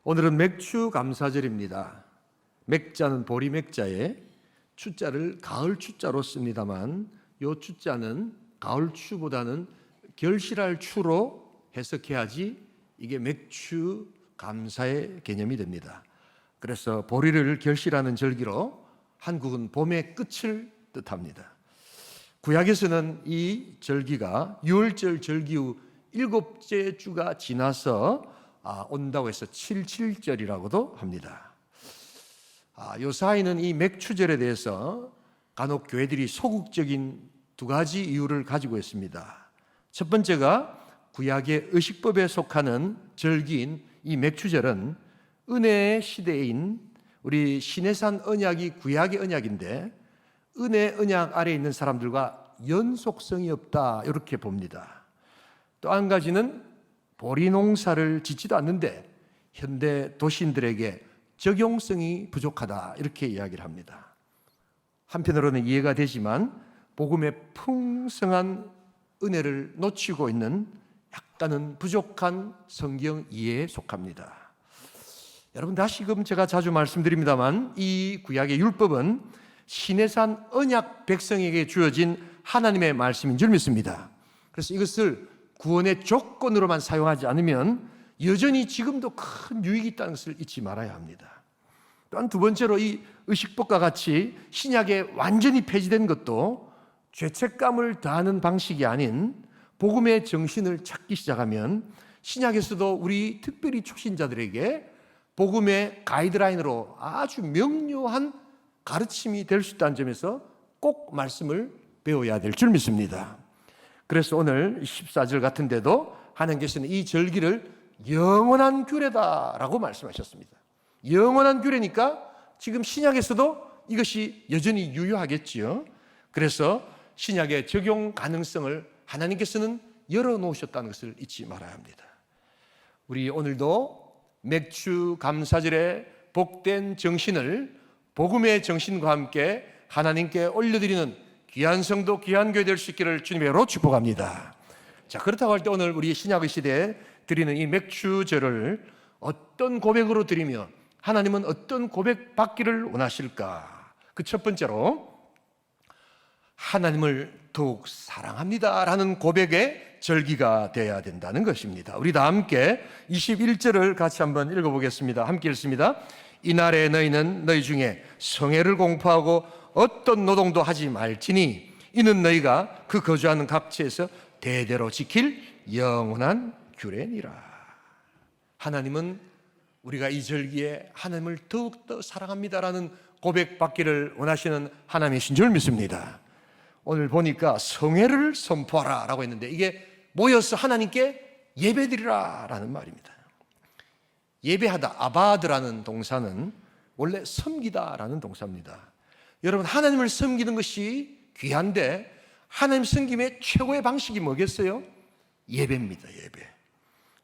오늘은 맥추 감사절입니다. 맥자는 보리 맥자에 추자를 가을 추자로 씁니다만 이 추자는 가을 추보다는 결실할 추로 해석해야지 이게 맥추 감사의 개념이 됩니다. 그래서 보리를 결실하는 절기로 한국은 봄의 끝을 뜻합니다. 구약에서는 이 절기가 유월절 절기 후 7째 주가 지나서 온다고 해서 77절이라고도 합니다. 요 사이는 이 맥추절에 대해서 간혹 교회들이 소극적인 두 가지 이유를 가지고 있습니다. 첫 번째가 구약의 의식법에 속하는 절기인 이 맥추절은 은혜의 시대인 우리 시내산 언약이 구약의 언약인데 은혜 언약 아래에 있는 사람들과 연속성이 없다 이렇게 봅니다. 또 한 가지는 보리 농사를 짓지도 않는데 현대 도시인들에게 적용성이 부족하다 이렇게 이야기를 합니다. 한편으로는 이해가 되지만 복음의 풍성한 은혜를 놓치고 있는 약간은 부족한 성경 이해에 속합니다. 여러분 다시금 제가 자주 말씀드립니다만 이 구약의 율법은 시내산 언약 백성에게 주어진 하나님의 말씀인 줄 믿습니다. 그래서 이것을 구원의 조건으로만 사용하지 않으면 여전히 지금도 큰 유익이 있다는 것을 잊지 말아야 합니다. 또한 두 번째로 이 의식법과 같이 신약에 완전히 폐지된 것도 죄책감을 더하는 방식이 아닌 복음의 정신을 찾기 시작하면 신약에서도 우리 특별히 초신자들에게 복음의 가이드라인으로 아주 명료한 가르침이 될 수 있다는 점에서 꼭 말씀을 배워야 될 줄 믿습니다. 그래서 오늘 14절 같은데도 하나님께서는 이 절기를 영원한 규례다라고 말씀하셨습니다. 영원한 규례니까 지금 신약에서도 이것이 여전히 유효하겠지요. 그래서 신약의 적용 가능성을 하나님께서는 열어놓으셨다는 것을 잊지 말아야 합니다. 우리 오늘도 맥추 감사절의 복된 정신을 복음의 정신과 함께 하나님께 올려드리는 귀한 성도, 귀한 교회 될 수 있기를 주님의 이름으로 축복합니다. 자, 그렇다고 할 때 오늘 우리 신약의 시대에 드리는 이 맥추절을 어떤 고백으로 드리며 하나님은 어떤 고백 받기를 원하실까? 그 첫 번째로 하나님을 더욱 사랑합니다라는 고백의 절기가 되어야 된다는 것입니다. 우리 다 함께 21절을 같이 한번 읽어보겠습니다. 함께 읽습니다. 이날에 너희는 너희 중에 성회를 공포하고 어떤 노동도 하지 말지니 이는 너희가 그 거주하는 각처에서 대대로 지킬 영원한 규례니라. 하나님은 우리가 이 절기에 하나님을 더욱더 사랑합니다라는 고백받기를 원하시는 하나님이신 줄 믿습니다. 오늘 보니까 성회를 선포하라 라고 했는데 이게 모여서 하나님께 예배드리라 라는 말입니다. 예배하다, 아바드라는 동사는 원래 섬기다 라는 동사입니다. 여러분 하나님을 섬기는 것이 귀한데 하나님 섬김의 최고의 방식이 뭐겠어요? 예배입니다. 예배.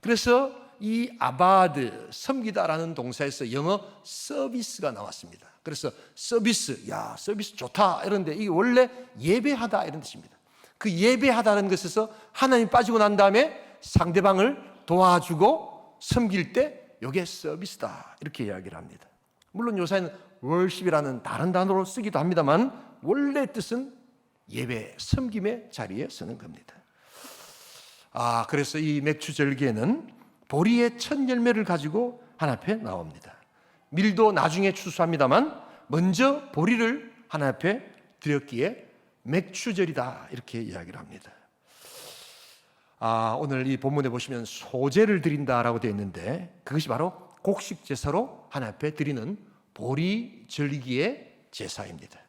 그래서 이 아바드, 섬기다라는 동사에서 영어 서비스가 나왔습니다. 그래서 서비스, 야 서비스 좋다 이런데 이게 원래 예배하다 이런 뜻입니다. 그 예배하다는 것에서 하나님 빠지고 난 다음에 상대방을 도와주고 섬길 때 이게 서비스다 이렇게 이야기를 합니다. 물론 요새는 월십이라는 다른 단어로 쓰기도 합니다만 원래 뜻은 예배, 섬김의 자리에 쓰는 겁니다. 그래서 이 맥추절기에는 보리의 첫 열매를 가지고 하나님 앞에 나옵니다. 밀도 나중에 추수합니다만 먼저 보리를 하나님 앞에 드렸기에 맥추절이다 이렇게 이야기를 합니다. 오늘 이 본문에 보시면 소제를 드린다라고 되어 있는데 그것이 바로 곡식 제사로 하나님 앞에 드리는 보리 절기의 제사입니다.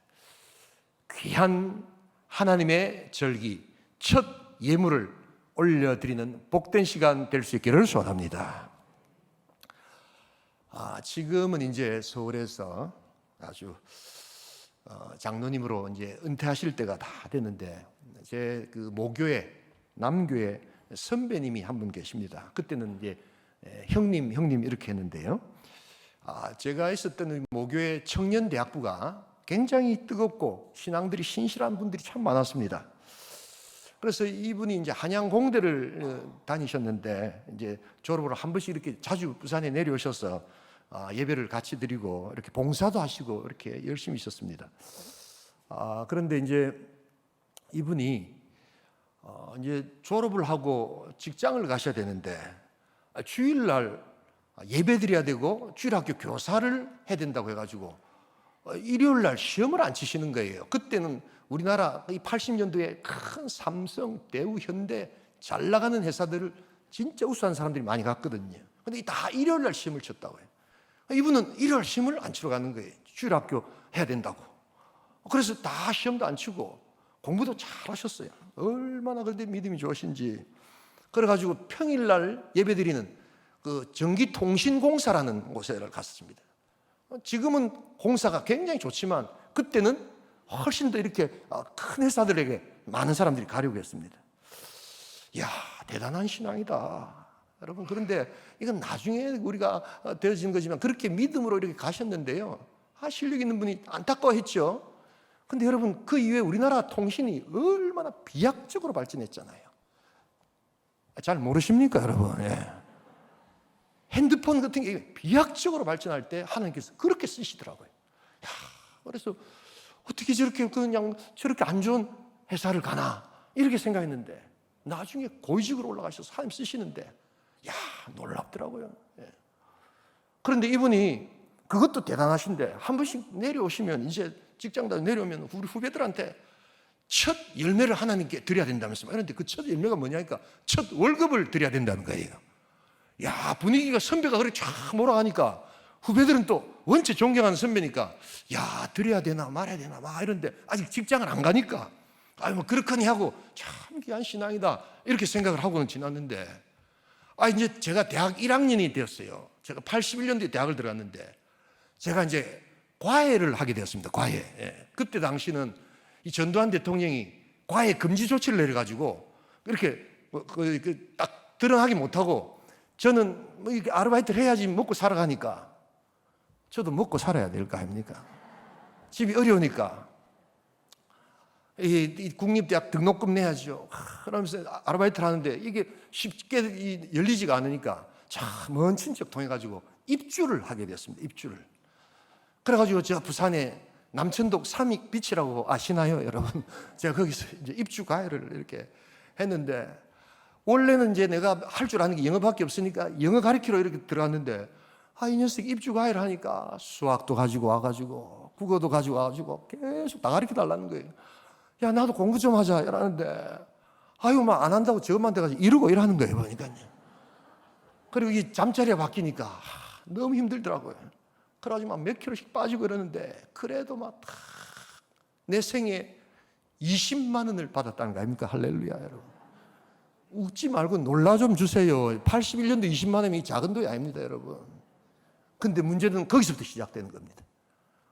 귀한 하나님의 절기, 첫 예물을 올려드리는 복된 시간 될 수 있기를 소원합니다. 지금은 이제 서울에서 아주 장로님으로 이제 은퇴하실 때가 다 됐는데 제 그 모교회 남교회 선배님이 한 분 계십니다. 그때는 이제 형님 이렇게 했는데요. 제가 있었던 모교회 청년대학부가 굉장히 뜨겁고 신앙들이 신실한 분들이 참 많았습니다. 그래서 이분이 이제 한양공대를 다니셨는데 이제 졸업을 한 번씩 이렇게 자주 부산에 내려오셔서 예배를 같이 드리고 이렇게 봉사도 하시고 이렇게 열심히 있었습니다. 그런데 이제 이분이 이제 졸업을 하고 직장을 가셔야 되는데 주일날 예배 드려야 되고 주일학교 교사를 해야 된다고 해가지고 일요일날 시험을 안 치시는 거예요. 그때는 우리나라 이 80년도에 큰 삼성, 대우, 현대 잘 나가는 회사들을 진짜 우수한 사람들이 많이 갔거든요. 근데 다 일요일날 시험을 쳤다고 해요. 이분은 일요일 시험을 안 치러 가는 거예요. 주일학교 해야 된다고. 그래서 다 시험도 안 치고 공부도 잘 하셨어요. 얼마나 그런데 믿음이 좋으신지. 그래가지고 평일날 예배드리는 그 전기통신공사라는 곳에 갔습니다. 지금은 공사가 굉장히 좋지만 그때는 훨씬 더 이렇게 큰 회사들에게 많은 사람들이 가려고 했습니다. 이야, 대단한 신앙이다. 여러분, 그런데 이건 나중에 우리가 되어진 거지만 그렇게 믿음으로 이렇게 가셨는데요. 실력 있는 분이 안타까워했죠. 근데 여러분, 그 이후에 우리나라 통신이 얼마나 비약적으로 발전했잖아요. 잘 모르십니까, 여러분? 예. 핸드폰 같은 게 비약적으로 발전할 때 하나님께서 그렇게 쓰시더라고요. 야, 그래서 어떻게 저렇게 그냥 저렇게 안 좋은 회사를 가나 이렇게 생각했는데 나중에 고위직으로 올라가셔서 하나님 쓰시는데 야, 놀랍더라고요. 예. 그런데 이분이 그것도 대단하신데 한 번씩 내려오시면 이제 직장다 내려오면 우리 후배들한테 첫 열매를 하나님께 드려야 된다면서 그런데 그 첫 열매가 뭐냐니까 첫 월급을 드려야 된다는 거예요. 야, 분위기가 선배가 그렇게 쫙 몰아가니까 후배들은 또 원체 존경하는 선배니까 야, 드려야 되나 말아야 되나 막 이런데 아직 직장을 안 가니까 뭐 그렇거니 하고 참 귀한 신앙이다 이렇게 생각을 하고는 지났는데 이제 제가 대학 1학년이 되었어요. 제가 81년도에 대학을 들어갔는데 제가 이제 과외를 하게 되었습니다. 과외. 예. 그때 당시는 이 전두환 대통령이 과외 금지 조치를 내려가지고 이렇게 딱 드러나기 못하고 저는 뭐 이렇게 아르바이트를 해야지 먹고 살아가니까 저도 먹고 살아야 될 거 아닙니까? 집이 어려우니까 이 국립대학 등록금 내야죠. 그러면서 아르바이트를 하는데 이게 쉽게 열리지가 않으니까 참 먼 친척 통해가지고 입주를 하게 됐습니다. 입주를. 그래가지고 제가 부산에 남천동 삼익빛이라고 아시나요, 여러분? 제가 거기서 이제 입주 과외를 이렇게 했는데 원래는 이제 내가 할 줄 아는 게 영어밖에 없으니까 영어 가르치러 이렇게 들어갔는데 이 녀석이 입주 과외를 하니까 수학도 가지고 와가지고 국어도 가지고 와가지고 계속 다 가르쳐 달라는 거예요. 야, 나도 공부 좀 하자 이러는데 막 안 한다고 저것만 돼가지고 이러고 이러는 거예요, 보니까요. 그리고 이 잠자리가 바뀌니까 너무 힘들더라고요. 그래가지고 막 몇 킬로씩 빠지고 이러는데 그래도 막 내 생에 20만 원을 받았다는 거 아닙니까? 할렐루야, 여러분. 웃지 말고 놀라 좀 주세요. 81년도 20만 원이 작은 돈이 아닙니다, 여러분. 근데 문제는 거기서부터 시작되는 겁니다.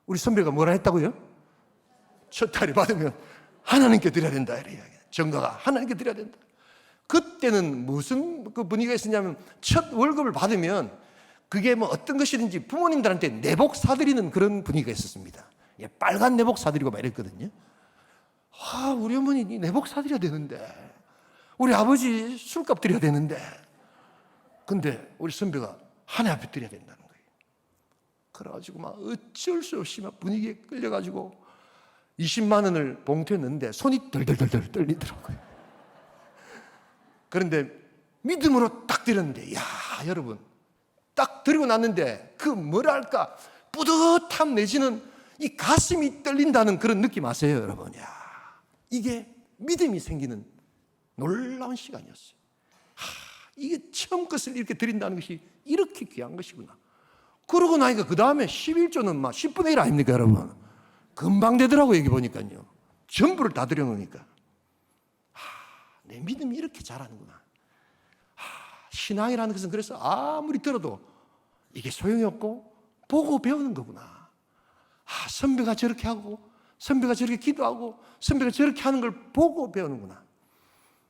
우리 선배가 뭐라 했다고요? 첫 달에 받으면 하나님께 드려야 된다. 이래요. 정가가 하나님께 드려야 된다. 그때는 무슨 그 분위기가 있었냐면 첫 월급을 받으면 그게 뭐 어떤 것이든지 부모님들한테 내복 사드리는 그런 분위기가 있었습니다. 빨간 내복 사드리고 막 이랬거든요. 우리 어머니 내복 사드려야 되는데 우리 아버지 술값 드려야 되는데 근데 우리 선배가 하나님 앞에 드려야 된다는 거예요. 그래가지고 막 어쩔 수 없이 막 분위기에 끌려가지고 20만 원을 봉투에 넣는데 손이 덜덜덜 떨리더라고요. 그런데 믿음으로 딱 드렸는데 여러분 딱 드리고 났는데 그 뭐랄까 뿌듯함 내지는 이 가슴이 떨린다는 그런 느낌 아세요, 여러분? 이게 믿음이 생기는 놀라운 시간이었어요. 이게 처음 것을 이렇게 드린다는 것이 이렇게 귀한 것이구나. 그러고 나니까 그 다음에 11조는 막 10분의 1 아닙니까, 여러분? 금방 되더라고요, 여기 보니까요. 전부를 다 드려놓으니까. 내 믿음이 이렇게 자라는구나. 신앙이라는 것은 그래서 아무리 들어도 이게 소용이 없고 보고 배우는 거구나. 선배가 저렇게 하고 선배가 저렇게 기도하고 선배가 저렇게 하는 걸 보고 배우는구나.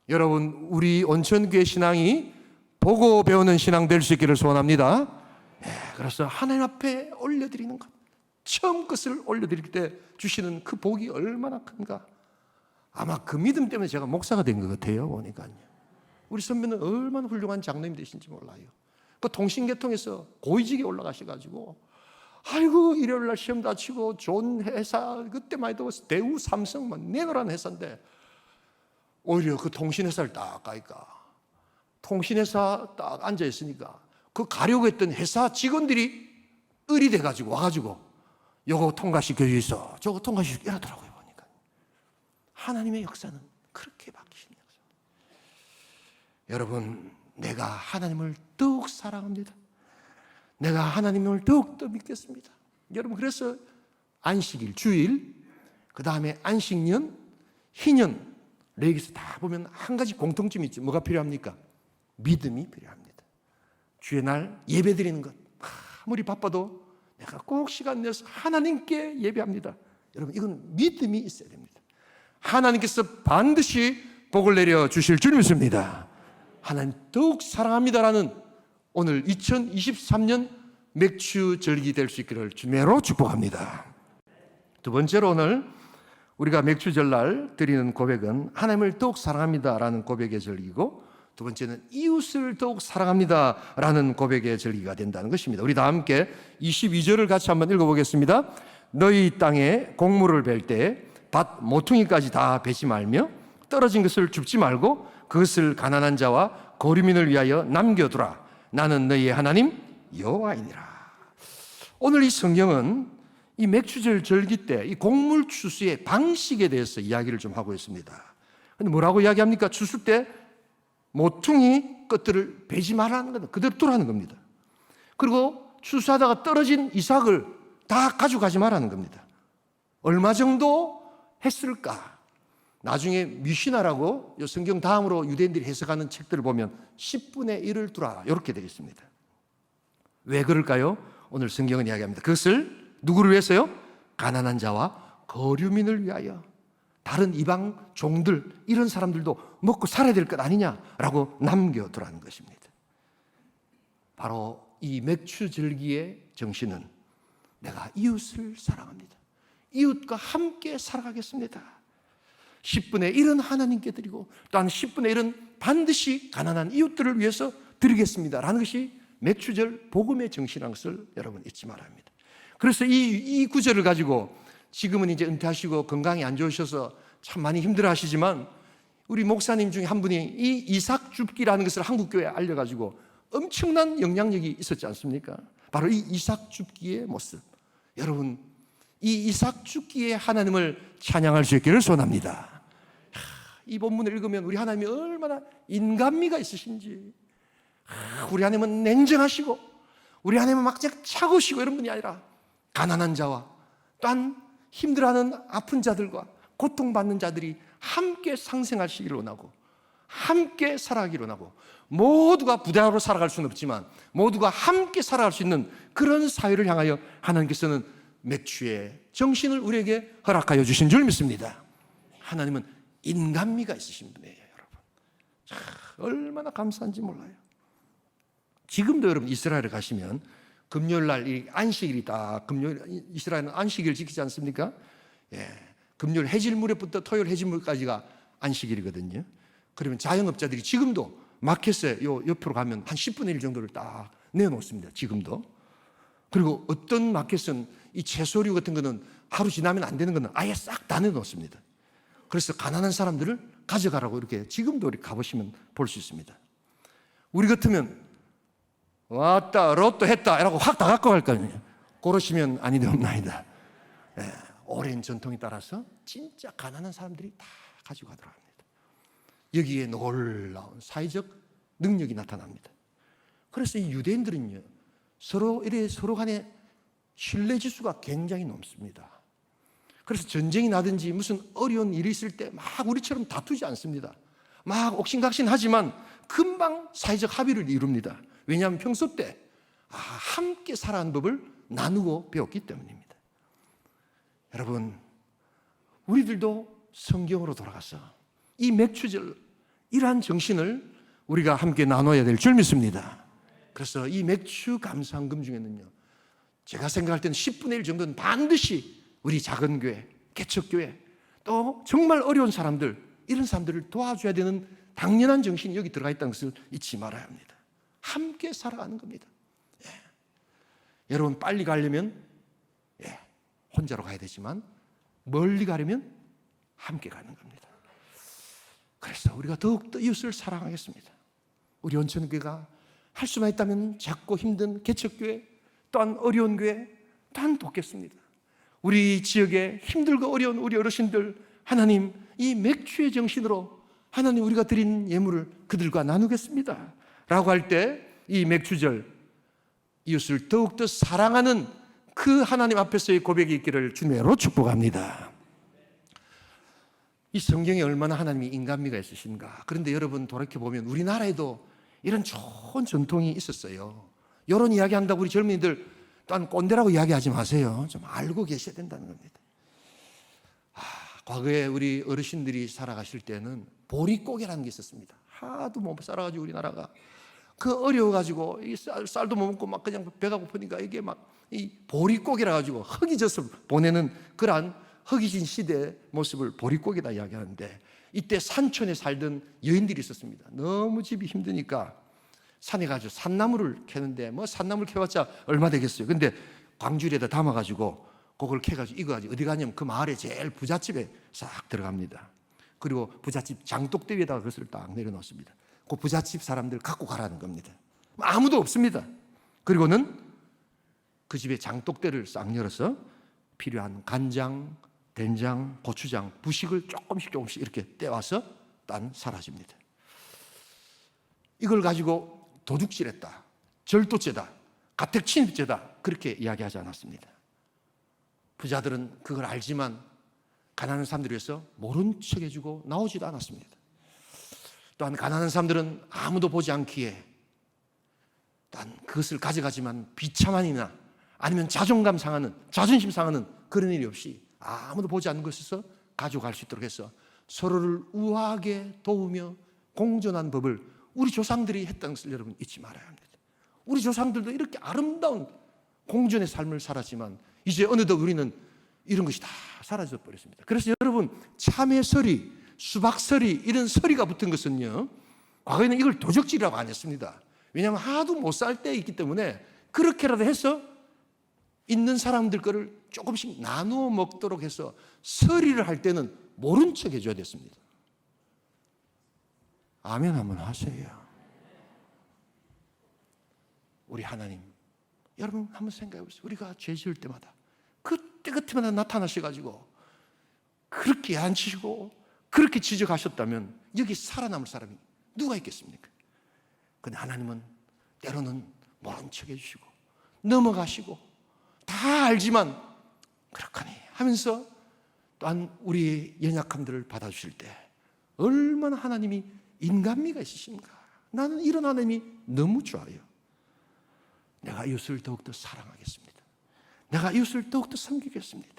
여러분, 우리 온천교회 신앙이 보고 배우는 신앙 될 수 있기를 소원합니다. 그래서 하나님 앞에 올려드리는 것, 처음 것을 올려드릴 때 주시는 그 복이 얼마나 큰가. 아마 그 믿음 때문에 제가 목사가 된 것 같아요. 보니까요. 우리 선배는 얼마나 훌륭한 장로님 되신지 몰라요. 그 통신계통에서 고위직에 올라가셔가지고 아이고 일요일 날 시험 다 치고 좋은 회사, 그때만 해도 대우 삼성 내노라는 회사인데 오히려 그 통신회사를 딱 가니까 통신회사 딱 앉아있으니까 그 가려고 했던 회사 직원들이 을이 돼가지고 와가지고 요거 통과시켜 주이소, 저거 통과시켜 이러더라고요. 보니까 하나님의 역사는 그렇게 바뀌시는 역사. 여러분, 내가 하나님을 더욱 사랑합니다. 내가 하나님을 더욱더 믿겠습니다. 여러분, 그래서 안식일, 주일, 그 다음에 안식년, 희년, 레위기서 다 보면 한 가지 공통점이 있죠. 뭐가 필요합니까? 믿음이 필요합니다. 주의 날 예배 드리는 것, 아무리 바빠도 내가 꼭 시간 내서 하나님께 예배합니다. 여러분, 이건 믿음이 있어야 됩니다. 하나님께서 반드시 복을 내려 주실 줄 믿습니다. 하나님 더욱 사랑합니다라는 오늘 2023년 맥주 절기 될 수 있기를 주매로 축복합니다. 두 번째로 오늘 우리가 맥주 절날 드리는 고백은 하나님을 더욱 사랑합니다라는 고백의 절기고, 두 번째는 이웃을 더욱 사랑합니다라는 고백의 절기가 된다는 것입니다. 우리 다 함께 22절을 같이 한번 읽어보겠습니다. 너희 땅에 곡물을 벨 때 밭 모퉁이까지 다 베지 말며 떨어진 것을 줍지 말고 그것을 가난한 자와 거류민을 위하여 남겨두라. 나는 너희의 하나님 여호와이니라. 오늘 이 성경은 이 맥주절 절기 때 이 곡물 추수의 방식에 대해서 이야기를 좀 하고 있습니다. 근데 뭐라고 이야기합니까? 추수 때 모퉁이 것들을 베지 말라는 겁니다. 그대로 두라는 겁니다. 그리고 추수하다가 떨어진 이삭을 다 가져가지 말라는 겁니다. 얼마 정도 했을까? 나중에 미시나라고 성경 다음으로 유대인들이 해석하는 책들을 보면 10분의 1을 두라 이렇게 되겠습니다. 왜 그럴까요? 오늘 성경은 이야기합니다. 그것을 누구를 위해서요? 가난한 자와 거류민을 위하여, 다른 이방 종들, 이런 사람들도 먹고 살아야 될 것 아니냐라고 남겨두라는 것입니다. 바로 이 맥주 절기의 정신은 내가 이웃을 사랑합니다. 이웃과 함께 살아가겠습니다. 10분의 1은 하나님께 드리고 또한 10분의 1은 반드시 가난한 이웃들을 위해서 드리겠습니다 라는 것이 맥주절 복음의 정신이라는 것을 여러분 잊지 말아야 합니다. 그래서 이 구절을 가지고 지금은 이제 은퇴하시고 건강이 안 좋으셔서 참 많이 힘들어 하시지만 우리 목사님 중에 한 분이 이 이삭 줍기라는 것을 한국교회에 알려가지고 엄청난 영향력이 있었지 않습니까? 바로 이 이삭 줍기의 모습. 여러분, 이 이삭 줍기의 하나님을 찬양할 수 있기를 소원합니다. 이 본문을 읽으면 우리 하나님이 얼마나 인간미가 있으신지, 우리 하나님은 냉정하시고 우리 하나님은 막 차고시고 이런 분이 아니라 가난한 자와 또한 힘들어하는 아픈 자들과 고통받는 자들이 함께 상생하시기를 원하고 함께 살아가기를 원하고, 모두가 부자로 살아갈 수는 없지만 모두가 함께 살아갈 수 있는 그런 사회를 향하여 하나님께서는 맥주의 정신을 우리에게 허락하여 주신 줄 믿습니다. 하나님은 인간미가 있으신 분이에요. 여러분, 얼마나 감사한지 몰라요. 지금도 여러분 이스라엘에 가시면 금요일날 안식일이다. 금요일 이스라엘은 안식일 지키지 않습니까? 예, 금요일 해질무렵부터 토요일 해질무렵까지가 안식일이거든요. 그러면 자영업자들이 지금도 마켓에 요 옆으로 가면 한 10분의 1 정도를 딱 내놓습니다. 지금도. 그리고 어떤 마켓은 이 채소류 같은 거는 하루 지나면 안 되는 거는 아예 싹 다 내놓습니다. 그래서 가난한 사람들을 가져가라고 이렇게 지금도 이렇게 가보시면 볼 수 있습니다. 우리 같으면 왔다 로또 했다 이라고 확 다 갖고 갈 거 아니에요. 그러시면 아니 되옵나이다. 네, 오랜 전통에 따라서 진짜 가난한 사람들이 다 가지고 가더라 합니다. 여기에 놀라운 사회적 능력이 나타납니다. 그래서 이 유대인들은요, 서로 간에 신뢰 지수가 굉장히 높습니다. 그래서 전쟁이 나든지 무슨 어려운 일이 있을 때 막 우리처럼 다투지 않습니다. 막 옥신각신하지만 금방 사회적 합의를 이룹니다. 왜냐하면 평소 때 함께 살아가는 법을 나누고 배웠기 때문입니다. 여러분, 우리들도 성경으로 돌아가서 이 맥주절 이러한 정신을 우리가 함께 나눠야 될 줄 믿습니다. 그래서 이 맥주 감사헌금 중에는요, 제가 생각할 때는 10분의 1 정도는 반드시 우리 작은 교회, 개척교회, 또 정말 어려운 사람들, 이런 사람들을 도와줘야 되는 당연한 정신이 여기 들어가 있다는 것을 잊지 말아야 합니다. 함께 살아가는 겁니다. 예. 여러분 빨리 가려면 혼자로 가야 되지만 멀리 가려면 함께 가는 겁니다. 그래서 우리가 더욱더 이웃을 사랑하겠습니다. 우리 온천교회가 할 수만 있다면 작고 힘든 개척교회, 또한 어려운 교회 또한 돕겠습니다. 우리 지역에 힘들고 어려운 우리 어르신들, 하나님 이 맥주의 정신으로 하나님 우리가 드린 예물을 그들과 나누겠습니다 라고 할 때 이 맥주절 이웃을 더욱더 사랑하는 그 하나님 앞에서의 고백이 있기를 주님으로 축복합니다. 이 성경에 얼마나 하나님이 인간미가 있으신가. 그런데 여러분 돌이켜보면 우리나라에도 이런 좋은 전통이 있었어요. 이런 이야기 한다고 우리 젊은이들 또한 꼰대라고 이야기하지 마세요. 좀 알고 계셔야 된다는 겁니다. 과거에 우리 어르신들이 살아가실 때는 보릿고개라는 게 있었습니다. 하도 못 살아가지고 우리나라가 그 어려워가지고 이 쌀도 못 먹고 막 그냥 배가 고프니까 이게 막 이 보릿고개라 가지고 흙이 져서 보내는 그러한 허기진 시대의 모습을 보릿고개다 이야기하는데, 이때 산촌에 살던 여인들이 있었습니다. 너무 집이 힘드니까 산에 가서 산나무를 캐는데 뭐 산나무를 캐봤자 얼마 되겠어요. 근데 광주리에다 담아가지고 그걸 캐가지고 이거 가지고 어디 가냐면 그 마을의 제일 부잣집에 싹 들어갑니다. 그리고 부잣집 장독대 위에다가 그것을 딱 내려놓습니다. 그 부잣집 사람들 갖고 가라는 겁니다. 아무도 없습니다. 그리고는 그 집에 장독대를 싹 열어서 필요한 간장, 된장, 고추장, 부식을 조금씩 이렇게 떼와서 딴 사라집니다. 이걸 가지고 도둑질했다, 절도죄다, 가택침입죄다 그렇게 이야기하지 않았습니다. 부자들은 그걸 알지만 가난한 사람들을 위해서 모른 척 해주고 나오지도 않았습니다. 또한 가난한 사람들은 아무도 보지 않기에 또한 그것을 가져가지만 비참한이나 아니면 자존감 상하는, 자존심 상하는 그런 일이 없이 아무도 보지 않는 것에서 가져갈 수 있도록 해서 서로를 우아하게 도우며 공존한 법을 우리 조상들이 했다는 것을 여러분 잊지 말아야 합니다. 우리 조상들도 이렇게 아름다운 공존의 삶을 살았지만 이제 어느덧 우리는 이런 것이 다 사라져 버렸습니다. 그래서 여러분 참외서리, 수박서리 이런 서리가 붙은 것은요, 과거에는 이걸 도적질이라고 안 했습니다. 왜냐하면 하도 못 살 때 있기 때문에 그렇게라도 해서 있는 사람들 거를 조금씩 나누어 먹도록 해서 서리를 할 때는 모른 척 해줘야 됐습니다. 아멘 한번 하세요. 우리 하나님, 여러분 한번 생각해 보세요. 우리가 죄 지을 때마다 그때 그때마다 나타나셔가지고 그렇게 앉히시고 그렇게 지적하셨다면 여기 살아남을 사람이 누가 있겠습니까? 근데 하나님은 때로는 모른 척 해주시고 넘어가시고 다 알지만 그렇거니 하면서 또한 우리의 연약함들을 받아주실 때 얼마나 하나님이 인간미가 있으신가. 나는 이런 하나님이 너무 좋아요. 내가 이웃을 더욱더 사랑하겠습니다. 내가 이웃을 더욱더 섬기겠습니다.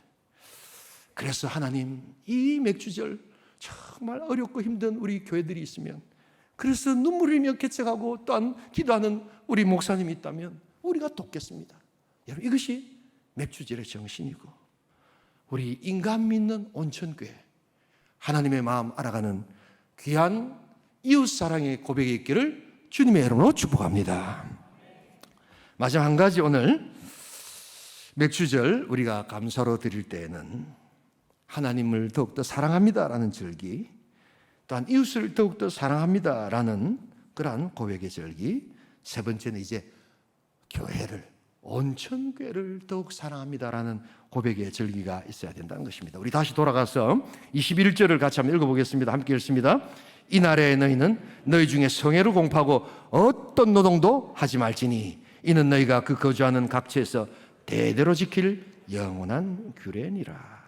그래서 하나님 이 맥주절 정말 어렵고 힘든 우리 교회들이 있으면, 그래서 눈물 흘리며 개척하고 또한 기도하는 우리 목사님이 있다면 우리가 돕겠습니다. 여러분 이것이 맥주절의 정신이고 우리 인간 믿는 온천교회, 하나님의 마음 알아가는 귀한 이웃사랑의 고백이 있기를 주님의 이름으로 축복합니다. 마지막 한 가지, 오늘 맥주절 우리가 감사로 드릴 때에는 하나님을 더욱더 사랑합니다라는 절기, 또한 이웃을 더욱더 사랑합니다라는 그러한 고백의 절기, 세 번째는 이제 교회를, 온천교회를 더욱 사랑합니다라는 고백의 절기가 있어야 된다는 것입니다. 우리 다시 돌아가서 21절을 같이 한번 읽어보겠습니다. 함께 읽습니다. 이날에 너희는 너희 중에 성회를 공포하고 어떤 노동도 하지 말지니 이는 너희가 그 거주하는 각처에서 대대로 지킬 영원한 규례니라.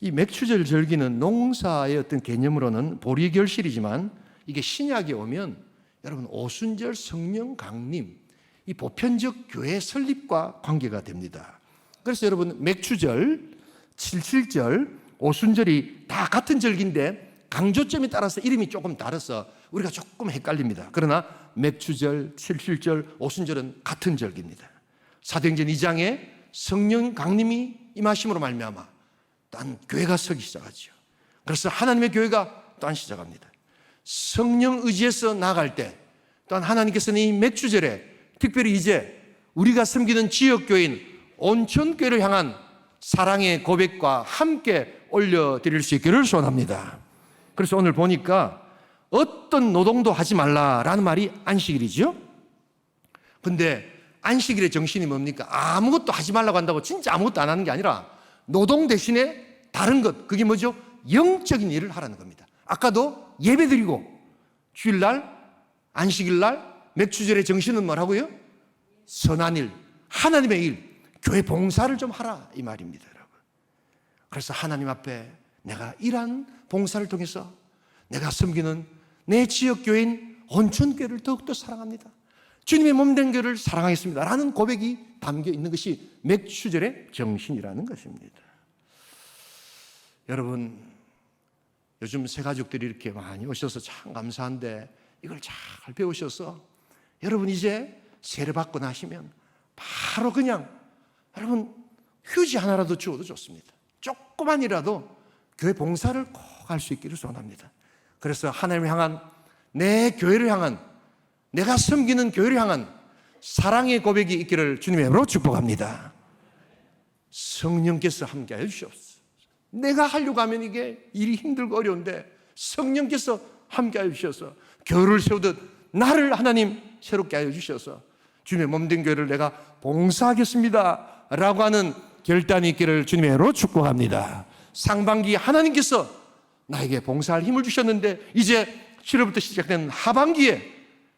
이 맥주절 절기는 농사의 어떤 개념으로는 보리결실이지만 이게 신약에 오면 여러분 오순절 성령 강림, 이 보편적 교회 설립과 관계가 됩니다. 그래서 여러분 맥주절, 칠칠절, 오순절이 다 같은 절기인데 강조점에 따라서 이름이 조금 다르서 우리가 조금 헷갈립니다. 그러나 맥주절, 칠칠절, 오순절은 같은 절기입니다. 사도행전 2장에 성령 강림이 임하심으로 말미암아 또한 교회가 서기 시작하죠. 그래서 하나님의 교회가 또한 시작합니다. 성령 의지에서 나아갈 때 또한 하나님께서는 이 맥주절에 특별히 이제 우리가 섬기는 지역교회인 온천교회를 향한 사랑의 고백과 함께 올려드릴 수 있기를 소원합니다. 그래서 오늘 보니까 어떤 노동도 하지 말라라는 말이 안식일이죠. 근데 안식일의 정신이 뭡니까? 아무것도 하지 말라고 한다고 진짜 아무것도 안 하는 게 아니라 노동 대신에 다른 것, 그게 뭐죠? 영적인 일을 하라는 겁니다. 아까도 예배드리고 주일날, 안식일날, 맥주절의 정신은 뭐라고요? 선한 일, 하나님의 일, 교회 봉사를 좀 하라 이 말입니다, 여러분. 그래서 하나님 앞에 내가 이러한 봉사를 통해서 내가 섬기는 내 지역교회인 온천교회를 더욱더 사랑합니다. 주님의 몸된 교회를 사랑하겠습니다 라는 고백이 담겨 있는 것이 맥주절의 정신이라는 것입니다. 여러분, 요즘 새가족들이 이렇게 많이 오셔서 참 감사한데 이걸 잘 배우셔서 여러분 이제 세례 받고 나시면 바로 그냥 여러분 휴지 하나라도 주어도 좋습니다. 조그만이라도 교회 봉사를 꼭 할 수 있기를 소원합니다. 그래서 하나님을 향한 내 교회를 향한 내가 섬기는 교회를 향한 사랑의 고백이 있기를 주님의 이름으로 축복합니다. 성령께서 함께하여 주시옵소서. 내가 하려고 하면 이게 일이 힘들고 어려운데 성령께서 함께하여 주셔서 교회를 세우듯 나를 하나님 새롭게 하여 주셔서 주님의 몸된 교회를 내가 봉사하겠습니다 라고 하는 결단이 있기를 주님의 이름으로 축복합니다. 상반기 하나님께서 나에게 봉사할 힘을 주셨는데 이제 7월부터 시작된 하반기에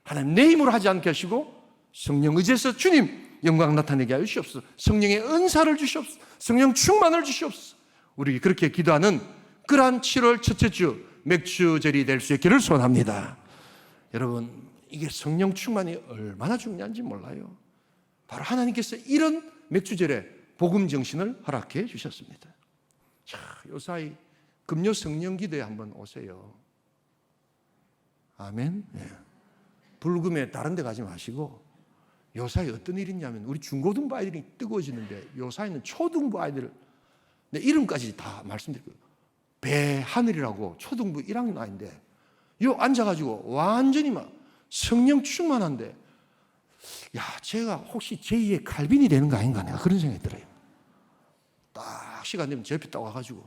하나님 내 힘으로 하지 않게 하시고 성령 의지에서 주님 영광 나타내게 하여 주시옵소서. 성령의 은사를 주시옵소서. 성령 충만을 주시옵소서. 우리 그렇게 기도하는 그러한 7월 첫째 주 맥주절이 될 수 있기를 소원합니다. 여러분, 이게 성령 충만이 얼마나 중요한지 몰라요. 바로 하나님께서 이런 맥주절에 복음 정신을 허락해 주셨습니다. 자, 요사이 금요 성령 기도에 한번 오세요. 아멘. 네. 불금에 다른 데 가지 마시고 요사이 어떤 일이 있냐면 우리 중고등부 아이들이 뜨거워지는데 요사이는 초등부 아이들 내 이름까지 다 말씀드릴게요. 배하늘이라고 초등부 1학년 아이인데 요 앉아가지고 완전히 막 성령 충만한데 야, 제가 혹시 제2의 칼빈이 되는 거 아닌가 내가 그런 생각이 들어요. 딱 시간 되면 제 옆에 딱 와가지고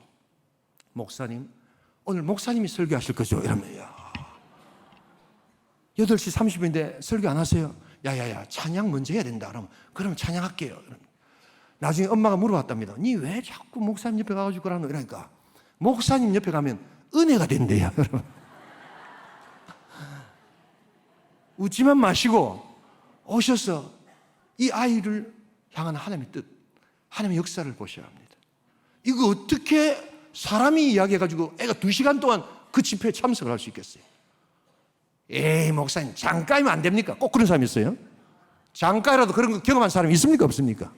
목사님, 오늘 목사님이 설교하실 거죠? 이러면 야 8시 30분인데 설교 안 하세요? 야야야 찬양 먼저 해야 된다. 그럼 찬양할게요. 나중에 엄마가 물어봤답니다. 니 왜 자꾸 목사님 옆에 가가지고 그러노? 이러니까 목사님 옆에 가면 은혜가 된대요. 웃지만 마시고 오셔서 이 아이를 향한 하나님의 뜻, 하나님의 역사를 보셔야 합니다. 이거 어떻게 사람이 이야기해가지고 애가 2시간 동안 그 집회에 참석을 할 수 있겠어요? 에이 목사님 잠깐이면 안 됩니까? 꼭 그런 사람이 있어요? 잠깐이라도 그런 거 경험한 사람이 있습니까? 없습니까?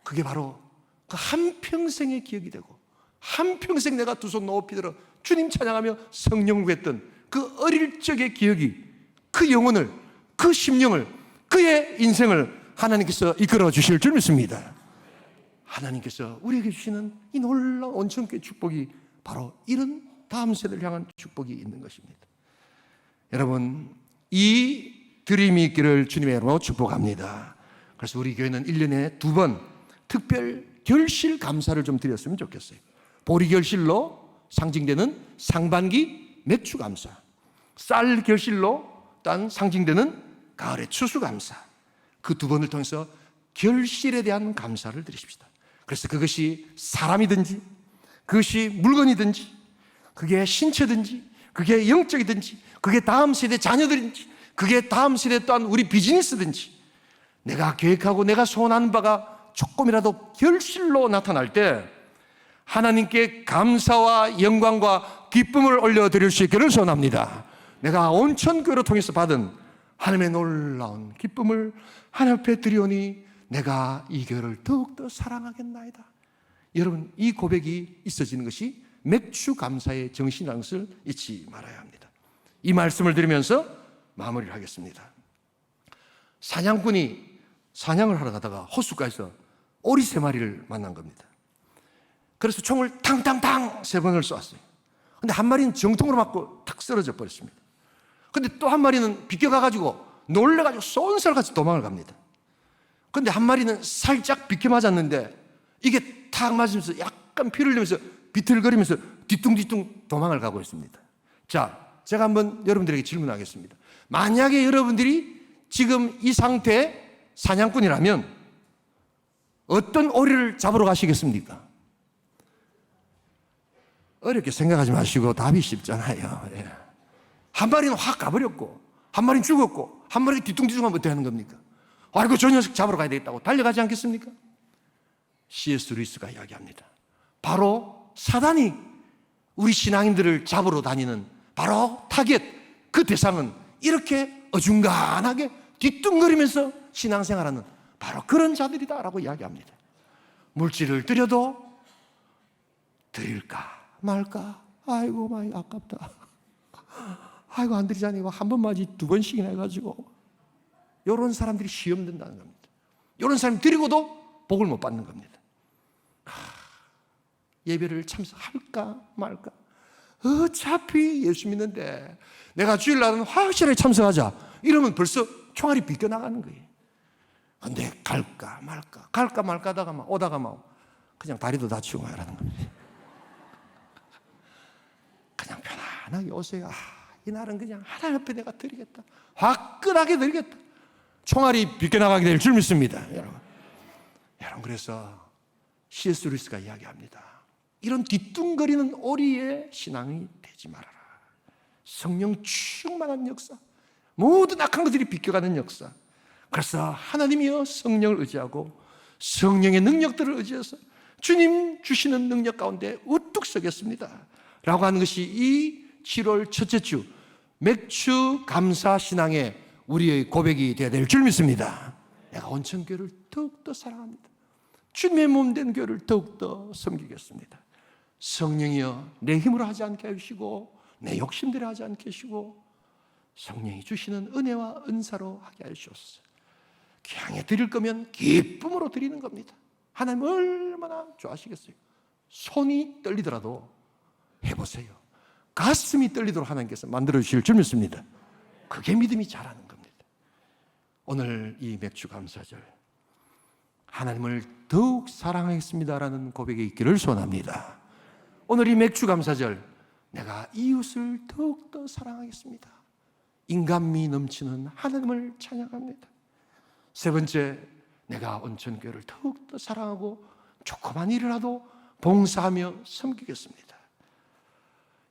그게 바로 그 한평생의 기억이 되고 한평생 내가 두 손 높이 들어 주님 찬양하며 성령을 구했던 그 어릴 적의 기억이 그 영혼을, 그 심령을, 그의 인생을 하나님께서 이끌어 주실 줄 믿습니다. 하나님께서 우리에게 주시는 이 놀라운 온천교회 축복이 바로 이런 다음 세대를 향한 축복이 있는 것입니다. 여러분, 이 드림이 있기를 주님의 이름으로 축복합니다. 그래서 우리 교회는 1년에 2번 특별 결실 감사를 좀 드렸으면 좋겠어요. 보리 결실로 상징되는 상반기 맥주 감사, 쌀 결실로 딴 상징되는 가을의 추수 감사, 그 2번을 통해서 결실에 대한 감사를 드리십시다. 그래서 그것이 사람이든지 그것이 물건이든지 그게 신체든지 그게 영적이든지 그게 다음 세대 자녀들인지 그게 다음 세대 또한 우리 비즈니스든지 내가 계획하고 내가 소원하는 바가 조금이라도 결실로 나타날 때 하나님께 감사와 영광과 기쁨을 올려드릴 수 있기를 소원합니다. 내가 온천교회를 통해서 받은 하나님의 놀라운 기쁨을 하나님 앞에 드리오니 내가 이 교회를 더욱더 사랑하겠나이다. 여러분, 이 고백이 있어지는 것이 맥주 감사의 정신이라는 것을 잊지 말아야 합니다. 이 말씀을 드리면서 마무리를 하겠습니다. 사냥꾼이 사냥을 하러 가다가 호숫가에서 오리 3마리를 만난 겁니다. 그래서 총을 탕탕탕 3번을 쏘았어요. 근데 한 마리는 정통으로 맞고 탁 쓰러져 버렸습니다. 근데 또 한 마리는 비껴가가지고 놀래가지고 쏜살같이 도망을 갑니다. 근데 한 마리는 살짝 비껴 맞았는데 이게 탁 맞으면서 약간 피를 흘리면서 비틀거리면서 뒤뚱뒤뚱 도망을 가고 있습니다. 자, 제가 한번 여러분들에게 질문하겠습니다. 만약에 여러분들이 지금 이 상태의 사냥꾼이라면 어떤 오리를 잡으러 가시겠습니까? 어렵게 생각하지 마시고 답이 쉽잖아요. 예. 한 마리는 확 가버렸고 한 마리는 죽었고 한 마리가 뒤뚱뒤뚱하면 어떻게 하는 겁니까? 아이고 저 녀석 잡으러 가야 되겠다고 달려가지 않겠습니까? C.S. 루이스가 이야기합니다. 바로 사단이 우리 신앙인들을 잡으러 다니는 바로 타겟, 그 대상은 이렇게 어중간하게 뒤뚱거리면서 신앙생활하는 바로 그런 자들이다라고 이야기합니다. 물질을 드려도 드릴까 말까? 아이고 많이 아깝다. 아이고 안 드리자니 한 번 맞이 2번씩이나 해가지고 이런 사람들이 시험 든다는 겁니다. 이런 사람이 드리고도 복을 못 받는 겁니다. 예배를 참석할까 말까? 어차피 예수 믿는데 내가 주일날은 확실하게 참석하자 이러면 벌써 총알이 비껴나가는 거예요. 근데 갈까 말까 하다가 막 오다가 막 그냥 다리도 다치고 말하는 겁니다. 그냥 편안하게 오세요. 이날은 그냥 하나님 앞에 내가 드리겠다. 화끈하게 드리겠다. 총알이 비껴나가게 될 줄 믿습니다. 여러분 그래서 C.S. 루이스가 이야기합니다. 이런 뒤뚱거리는 오리의 신앙이 되지 말아라. 성령 충만한 역사, 모든 악한 것들이 비껴가는 역사. 그래서 하나님이여 성령을 의지하고 성령의 능력들을 의지해서 주님 주시는 능력 가운데 우뚝 서겠습니다 라고 하는 것이 이 7월 첫째 주 맥주 감사 신앙의 우리의 고백이 되어야 될 줄 믿습니다. 내가 온천교회를 더욱더 사랑합니다. 주님의 몸 된 교회를 더욱더 섬기겠습니다. 성령이여 내 힘으로 하지 않게 하시고 내 욕심대로 하지 않게 하시고 성령이 주시는 은혜와 은사로 하게 하시옵소서. 향해 드릴 거면 기쁨으로 드리는 겁니다. 하나님 얼마나 좋아하시겠어요. 손이 떨리더라도 해보세요. 가슴이 떨리도록 하나님께서 만들어주실 줄 믿습니다. 그게 믿음이 자라는 겁니다. 오늘 이 맥주 감사절 하나님을 더욱 사랑하겠습니다라는 고백이 있기를 소원합니다. 오늘 이 맥주 감사절 내가 이웃을 더욱더 사랑하겠습니다. 인간미 넘치는 하나님을 찬양합니다. 세 번째, 내가 온천교회를 더욱더 사랑하고 조그만 일이라도 봉사하며 섬기겠습니다.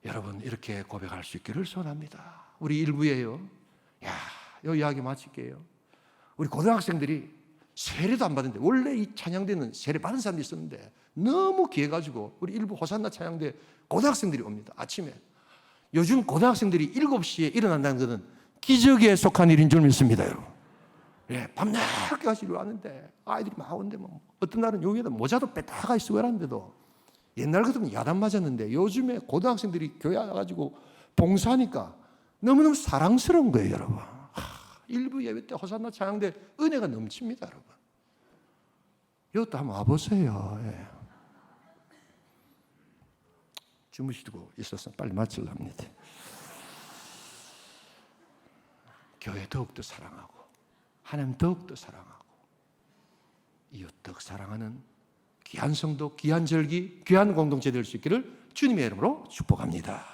여러분 이렇게 고백할 수 있기를 소원합니다. 우리 일부에요. 이 이야기 마칠게요. 우리 고등학생들이 세례도 안 받는데 원래 이 찬양대는 세례 받은 사람들이 있었는데 너무 귀해가지고 우리 일부 호산나 찬양대 고등학생들이 옵니다. 아침에. 요즘 고등학생들이 7시에 일어난다는 것은 기적에 속한 일인 줄 믿습니다. 여러분. 예, 밤낮까지 왔는데 아이들이 막 오는데 뭐 어떤 날은 여기에다 모자도 빼다가 있고 그러는데도 옛날 같으면 야단 맞았는데 요즘에 고등학생들이 교회 와가지고 봉사하니까 너무너무 사랑스러운 거예요. 여러분. 일부 예배 때 호산나 찬양대 은혜가 넘칩니다. 여러분. 이것도 한번 와보세요. 예. 주무시고 있어서 빨리 마치려 합니다. 교회 더욱더 사랑하고 하나님 더욱더 사랑하고 이웃 더욱 사랑하는 귀한 성도, 귀한 절기, 귀한 공동체 될 수 있기를 주님의 이름으로 축복합니다.